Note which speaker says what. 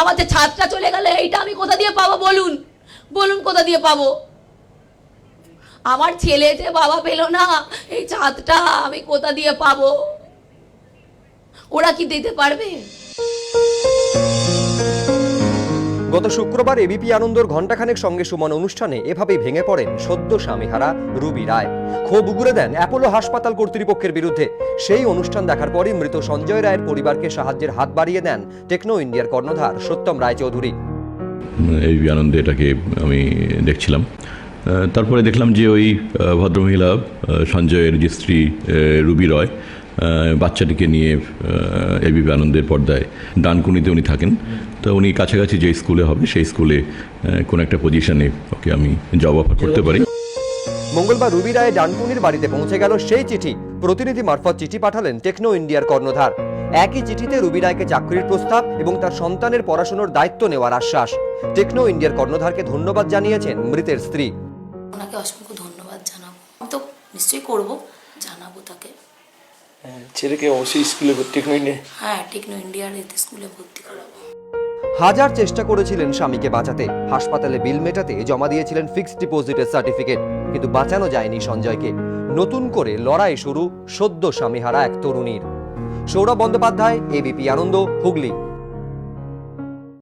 Speaker 1: আমার যে ছাদটা চলে গেলে এইটা আমি কোথা দিয়ে পাবো বলুন, বলুন কোথা দিয়ে পাবো? আমার ছেলে যে বাবা পেল না, এই ছাদটা আমি কোথা দিয়ে পাবো? ওরা কি দিতে পারবে?
Speaker 2: গত শুক্রবার এবিপি আনন্দর ঘণ্টাখানেক সঙ্গে সুমন অনুষ্ঠানে এভাবেই ভেঙে পড়েন সদ্য স্বামীহারা রুবি রায়। ক্ষোভ উগরে দেন অ্যাপোলো হাসপাতাল কর্তৃপক্ষের বিরুদ্ধে। সেই অনুষ্ঠান দেখার পরই মৃত সঞ্জয় রায়ের পরিবারকে সাহায্যের হাত বাড়িয়ে দেন টেকনো ইন্ডিয়ার কর্ণধার সত্যম রায়চৌধুরী।
Speaker 3: এবিপি আনন্দে এটাকে আমি দেখছিলাম, তারপরে দেখলাম যে ওই ভদ্রমহিলা সঞ্জয়ের যে স্ত্রী রুবি রয় বাচ্চাটিকে নিয়ে এবিপি আনন্দের পর্দায় ডানকুনিতে উনি থাকেন। তো উনি কাছাকাছি যে স্কুলে হবে সেই স্কুলে কোনো একটা পজিশনে ওকে আমি জব অফার করতে পারি।
Speaker 2: মঙ্গলবার রুবি রায় ডানকুনির বাড়িতে পৌঁছে গেল সেই চিঠি। প্রতিনিধি মারফত চিঠি পাঠালেন টেকনো ইন্ডিয়ার কর্ণধার। একই চিঠিতে রুবি রায়কে চাকরির প্রস্তাব এবং তার সন্তানের পড়াশোনার দায়িত্ব নেওয়ার আশ্বাস। টেকনো ইন্ডিয়ার কর্ণধারকে ধন্যবাদ জানিয়েছেন মৃতের স্ত্রী।
Speaker 1: ওনাকে অসংখ্য ধন্যবাদ জানাবো, আমি তো নিশ্চয়ই করবো, জানাবো তাকে।
Speaker 4: ছেলেকে অবশ্যই স্কুলে টেকনো ইন্ডিয়া,
Speaker 1: হ্যাঁ, টেকনো ইন্ডিয়ার এতে স্কুলে ভর্তি করাবো।
Speaker 2: হাজার চেষ্টা করেছিলেন স্বামীকে বাঁচাতে। হাসপাতালে বিল মেটাতে জমা দিয়েছিলেন ফিক্সড ডিপোজিটের সার্টিফিকেট, কিন্তু বাঁচানো যায়নি সঞ্জয়কে। নতুন করে লড়াই শুরু সদ্য স্বামীহারা এক তরুণীর। সৌরভ বন্দ্যোপাধ্যায়, এবিপি আনন্দ, হুগলি।